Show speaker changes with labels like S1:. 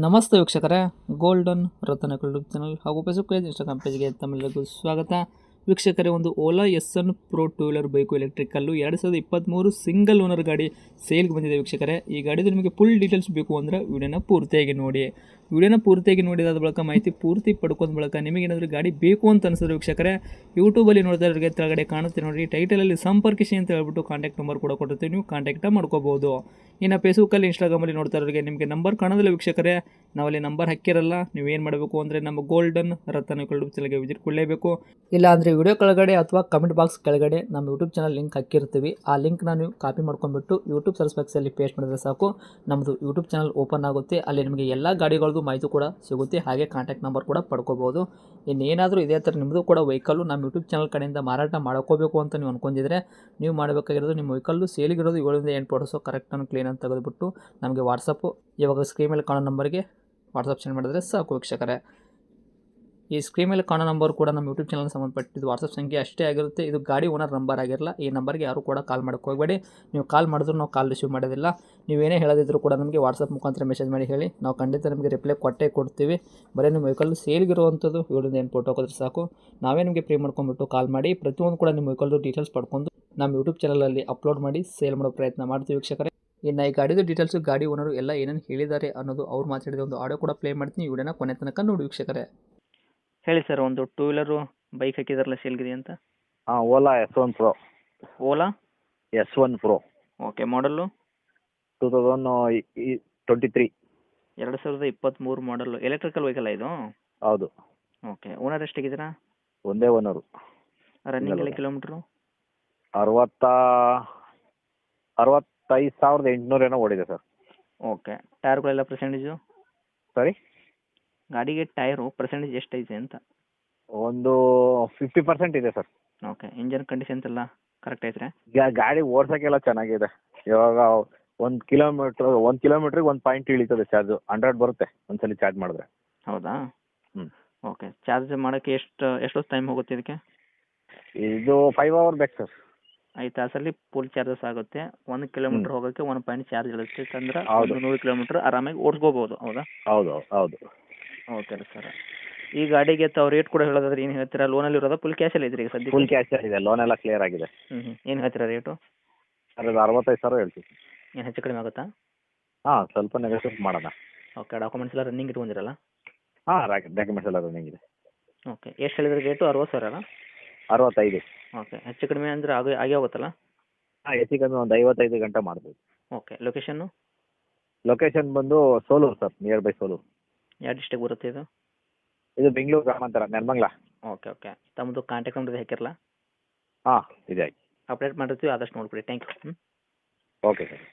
S1: ನಮಸ್ತೆ ವೀಕ್ಷಕರೇ, golden Ratan YouTube channel ಹಾಗೂ ಫೇಸ್ಬುಕ್ ಪೇಜ್, ಇನ್ಸ್ಟಾಗ್ರಾಮ್ ಪೇಜ್ಗೆ ತಮ್ಮೆಲ್ಲರಿಗೂ ಸ್ವಾಗತ. ವೀಕ್ಷಕರೇ, ಒಂದು Ola S one pro 2 wheeler bike electrical 2023 single owner ಗಾಡಿ ಸೇಲ್ಗೆ ಬಂದಿದೆ. ವೀಕ್ಷಕರೇ, ಈ ಗಾಡಿದು ನಿಮಗೆ ಫುಲ್ ಡೀಟೇಲ್ಸ್ ಬೇಕು ಅಂದರೆ ವಿಡಿಯೋನ ಪೂರ್ತಿಯಾಗಿ ನೋಡಿ. ವಿಡಿಯೋನ ಪೂರ್ತಿಯಾಗಿ ನೋಡಿದಾದ ಬಳಿಕ ಮಾಹಿತಿ ಪೂರ್ತಿ ಪಡ್ಕೊಂಡ ಬಳಿಕ ನಿಮಗೇನಾದರೂ ಗಾಡಿ ಬೇಕು ಅಂತ ಅನಿಸಿದ್ರೆ ವೀಕ್ಷಕರೇ, ಯೂಟ್ಯೂಬಲ್ಲಿ ನೋಡ್ತಾ ಇರೋರಿಗೆ ಕೆಳಗಡೆ ಕಾಣುತ್ತೆ ನೋಡಿ, ಟೈಟಲಲ್ಲಿ ಸಂಪರ್ಕಿಸಿ ಅಂತ ಹೇಳ್ಬಿಟ್ಟು ಕಾಂಟ್ಯಾಕ್ಟ್ ನಂಬರ್ ಕೂಡ ಕೊಟ್ಟಿರ್ತೀವಿ, ನೀವು ಕಾಂಟ್ಯಾಕ್ಟ್ ಮಾಡ್ಕೋಬೋದು. ಇನ್ನು ಫೇಸ್ಬುಕ್ಕಲ್ಲಿ, ಇನ್ಸ್ಟಾಗ್ರಾಮಲ್ಲಿ ನೋಡ್ತಾ ಇರೋರಿಗೆ ನಿಮಗೆ ನಂಬರ್ ಕಾಣೋದಿಲ್ಲ ವೀಕ್ಷಕರೇ, ನಾವಲ್ಲಿ ನಂಬರ್ ಹಾಕಿರಲ್ಲ. ನೀವೇನು ಮಾಡಬೇಕು ಅಂದರೆ ನಮ್ಮ ಗೋಲ್ಡನ್ ರತನ ಯೂಟ್ಯೂಬ್ ಚಾನಲ್ಗೆ ವಿಸಿಟ್ ಕೊಡಲೇಬೇಕು. ಇಲ್ಲ ಅಂದರೆ ವಿಡಿಯೋ ಕೆಳಗಡೆ ಅಥವಾ ಕಮೆಂಟ್ ಬಾಕ್ಸ್ ಕೆಳಗಡೆ ನಮ್ಮ ಯೂಟ್ಯೂಬ್ ಚಾನಲ್ ಲಿಂಕ್ ಹಾಕಿರ್ತೀವಿ. ಆ ಲಿಂಕ್ನ ನೀವು ಕಾಪಿ ಮಾಡ್ಕೊಂಡ್ಬಿಟ್ಟು ಯೂಟ್ಯೂಬ್ ಸರ್ಚ್ ಬಾಕ್ಸಲ್ಲಿ ಪೇಸ್ಟ್ ಮಾಡಿದ್ರೆ ಸಾಕು, ನಮ್ಮದು ಯೂಟ್ಯೂಬ್ ಚಾನಲ್ ಓಪನ್ ಆಗುತ್ತೆ. ಅಲ್ಲಿ ನಿಮಗೆ ಎಲ್ಲ ಗಾಡಿಗಳದ್ದು ಮಾಹಿತಿ ಕೂಡ ಸಿಗುತ್ತೆ, ಹಾಗೆ ಕಾಂಟ್ಯಾಕ್ಟ್ ನಂಬರ್ ಕೂಡ ಪಡ್ಕೋಬೋದು. ಇನ್ನೇನಾದರೂ ಇದೇ ಥರ ನಿಮ್ಮದು ಕೂಡ ವೆಹಿಕಲ್ಲು ನಮ್ಮ ಯೂಟ್ಯೂಬ್ ಚಾನಲ್ ಕಡೆಯಿಂದ ಮಾರಾಟ ಮಾಡ್ಕೋಬೇಕು ಅಂತ ನೀವು ಅಂದ್ಕೊಂಡಿದ್ರೆ, ನೀವು ಮಾಡಬೇಕಾಗಿರೋದು ನಿಮ್ಮ ವೆಹಿಕಲ್ಲು ಸೇಲಿಗಿರೋದು 7 8 ಫೋಟೋಸು ಕರೆಕ್ಟನ್ನು ಕ್ಲೀನಾಗಿ ತೆಗೆದುಬಿಟ್ಟು ನಮಗೆ ವಾಟ್ಸಪ್ಪು ಇವಾಗ ಸ್ಕ್ರೀನ್ ಮೇಲೆ ಕಾಣೋ ನಂಬರ್ಗೆ ವಾಟ್ಸಪ್ ಸೆಂಡ್ ಮಾಡಿದ್ರೆ ಸಾಕು ವೀಕ್ಷಕರೇ. ಈ ಸ್ಕ್ರೀನ್ ಮೇಲೆ ಕಾಣೋ ನಂಬರ್ ಕೂಡ ನಮ್ಮ ಯೂಟ್ಯೂಬ್ ಚಾನಲ್ಗೆ ಸಂಬಂಧಪಟ್ಟಿದ್ದು ವಾಟ್ಸಪ್ ಸಂಖ್ಯೆ ಅಷ್ಟೇ ಆಗಿರುತ್ತೆ. ಇದು ಗಾಡಿ ಓನರ್ ನಂಬರ್ ಆಗಿರಲ್ಲ. ಈ ನಂಬರ್ಗೆ ಯಾರು ಕೂಡ ಕಾಲ್ ಮಾಡೋಕ್ಕೆ ಹೋಗಬೇಡಿ. ನೀವು ಕಾಲ್ ಮಾಡಿದ್ರು ನಾವು ಕಾಲ್ ರಿಸೀವ್ ಮಾಡೋದಿಲ್ಲ. ನೀವೇನೇ ಹೇಳೋದಿದ್ರು ಕೂಡ ನಮಗೆ ವಾಟ್ಸಪ್ ಮುಖಾಂತರ ಮೆಸೇಜ್ ಮಾಡಿ ಹೇಳಿ, ನಾವು ಖಂಡಿತ ನಮಗೆ ರಿಪ್ಲೈ ಕೊಟ್ಟೇ ಕೊಡ್ತೀವಿ. ಬರೀ ನಿಮ್ಮ ವೆಹಿಕಲ್ ಸೇಲ್ಗಿರುವಂಥದ್ದು 7 8 ಫೋಟೋ ಹಾಕಿದ್ರೆ ಸಾಕು, ನಾವೇ ನಿಮಗೆ ಪ್ರೀ ಮಾಡ್ಕೊಂಡ್ಬಿಟ್ಟು ಕಾಲ್ ಮಾಡಿ ಪ್ರತಿಯೊಂದು ಕೂಡ ನಿಮ್ಮ ವೆಹಿಕಲ್ದು ಡೀಟೇಲ್ಸ್ ಪಡ್ಕೊಂಡು ನಮ್ಮ ಯೂಟ್ಯೂಬ್ ಚಾನಲಲ್ಲಿ ಅಪ್ಲೋಡ್ ಮಾಡಿ ಸೇಲ್ ಮಾಡೋ ಪ್ರಯತ್ನ ಮಾಡ್ತೀವಿ ವೀಕ್ಷಕರೇ. ಇನ್ನು ಈ ಗಾಡಿದು ಡೀಟೇಲ್ಸು, ಗಾಡಿ ಓನರು ಎಲ್ಲ ಏನೇನು ಹೇಳಿದ್ದಾರೆ ಅನ್ನೋದು ಅವ್ರು ಮಾತಾಡಿದ ಒಂದು ಆಡಿಯೋ ಕೂಡ ಪ್ಲೇ ಮಾಡ್ತೀನಿ. ವಿಡಿಯೋನ ಕೊನೆ ತನಕ ನೋಡಿ ವೀಕ್ಷಕರೇ. ಹೇಳಿ ಸರ್, ಒಂದು 2 ವೀಲರು ಬೈಕ್ ಹಾಕಿದಾರಲ್ಲ ಸೇಲ್ಗಿದೆ ಅಂತ?
S2: Ola S1 Pro.
S1: Ola
S2: S1 Pro
S1: okay, model
S2: 2023.
S1: 2023 ಮಾಡಲ್ಲು. ಎಲೆಕ್ಟ್ರಿಕಲ್ ವೆಹಿಕಲ್ ಇದು?
S2: ಹೌದು.
S1: ಓಕೆ, ಓನರ್ ಎಷ್ಟಾಗಿದ್ದೀರಾ?
S2: ಒಂದೇ ಓನರು.
S1: ರನ್ನಿಂಗ್ ಎಲ್ಲ ಕಿಲೋಮೀಟ್ರು?
S2: 65,800 ಏನೋ ಓಡಿದೆ ಸರ್.
S1: Okay, ಟೈರ್ಗಳೆಲ್ಲ percentage?
S2: ಸರಿ,
S1: ಗಾಡಿಗೆ ಟೈರು ಪರ್ಸೆಂಟೇಜ್ ಎಷ್ಟೈತೆ ಅಂತ?
S2: ಒಂದು 50% ಇದೆ ಸರ್.
S1: ಓಕೆ, ಇಂಜನ್ ಕಂಡೀಷನ್ಸ್ ಎಲ್ಲ ಕರೆಕ್ಟ್ ಐತ್ರೆ?
S2: ಗಾಡಿ ಓಡ್ಸೋಕ್ಕೆಲ್ಲ ಚೆನ್ನಾಗಿದೆ. ಇವಾಗ 1 ಕಿಲೋಮೀಟ್ರಿಗೆ 1 ಪಾಯಿಂಟ್ ಇಳಿತದೆ ಚಾರ್ಜು. 100 ಬರುತ್ತೆ ಒಂದ್ಸಲಿ ಚಾರ್ಜ್ ಮಾಡಿದ್ರೆ.
S1: ಹೌದಾ?
S2: ಹ್ಞೂ.
S1: ಓಕೆ, ಚಾರ್ಜ್ ಮಾಡೋಕ್ಕೆ ಎಷ್ಟೊತ್ತು ಟೈಮ್ ಹೋಗುತ್ತೆ ಇದಕ್ಕೆ?
S2: ಇದು 5 hour ಬೇಕು ಸರ್.
S1: 5 ತಾಸಲ್ಲಿ ಫುಲ್ ಚಾರ್ಜಸ್ ಆಗುತ್ತೆ. 1 ಕಿಲೋಮೀಟ್ರ್ ಹೋಗೋಕ್ಕೆ 1 ಪಾಯಿಂಟ್ ಚಾರ್ಜ್ ಇರುತ್ತೆ ಅಂದ್ರೆ
S2: ಹೌದು.
S1: 100 ಕಿಲೋಮೀಟ್ರ್ ಆರಾಮಾಗಿ ಓಡಿಸ್ಕೋಬೋದು. ಹೌದಾ?
S2: ಹೌದು ಹೌದು.
S1: ಓಕೆ ರೀ ಸರ್. ಈ ಗಾಡಿಗೆ ತಾವು ರೇಟ್ ಕೂಡ ಹೇಳೋದಾದ್ರೆ ಏನು ಹೇಳ್ತೀರಾ? ಲೋನಲ್ಲಿ ಇರೋದಾ ಫುಲ್ ಕ್ಯಾಶಲ್ಲಿ ಇದ್ರಿ ಈಗ ಸದ್ಯಕ್ಕೆ?
S2: ಫುಲ್ ಕ್ಯಾಶ್ ಇದೆ, ಲೋನ್ ಎಲ್ಲ ಕ್ಲಿಯರ್ ಆಗಿದೆ.
S1: ಏನು ಹೇಳ್ತೀರಾ ರೇಟು?
S2: ಸರ್ ಅದು 65,000 ಹೇಳ್ತೀವಿ.
S1: ಏನು ಹೆಚ್ಚು ಕಡಿಮೆ ಆಗುತ್ತಾ?
S2: ಸ್ವಲ್ಪ ನೆಗೋಷಿಯೇಟ್ ಮಾಡೋಣ.
S1: ಓಕೆ, ಡಾಕ್ಯುಮೆಂಟ್ಸ್ ಎಲ್ಲ ರನ್ನಿಂಗ್ ಇಟ್ಕೊಂಡಿರಲ್ಲ?
S2: ಡಾಕ್ಯುಮೆಂಟ್ಸ್ ಎಲ್ಲ ರನ್ನಿಂಗ್ ಇದೆ.
S1: ಓಕೆ, ಎಷ್ಟು ಹೇಳಿದ್ರೆ ರೇಟು? 60,000?
S2: 65.
S1: ಓಕೆ, ಹೆಚ್ಚು ಕಡಿಮೆ ಅಂದರೆ ಆಗೇ ಹೋಗುತ್ತಲ್ಲ?
S2: ಹೆಚ್ಚು ಕಮ್ಮಿ ಒಂದು 55 ಗಂಟೆ ಮಾಡ್ಬೋದು.
S1: Okay, location?
S2: ಲೊಕೇಶನ್ ಬಂದು Soluru sir, nearby Soluru.
S1: ಯಾವ ಡಿಸ್ಟಿಕ್ ಬರುತ್ತೆ ಇದು?
S2: ಇದು ಬೆಂಗಳೂರು ಗ್ರಾಮಾಂತರ, ನೆಲಮಂಗಲ.
S1: ಓಕೆ, ತಮ್ಮದು ಕಾಂಟ್ಯಾಕ್ಟ್ ನಂಬರ್ ಹಾಕಿರಲ್ಲ?
S2: ಇದೆ.
S1: ಅಪ್ಡೇಟ್ ಮಾಡಿರ್ತೀವಿ, ಆದಷ್ಟು ನೋಡ್ಬಿಡಿ. Thank you.
S2: Okay sir.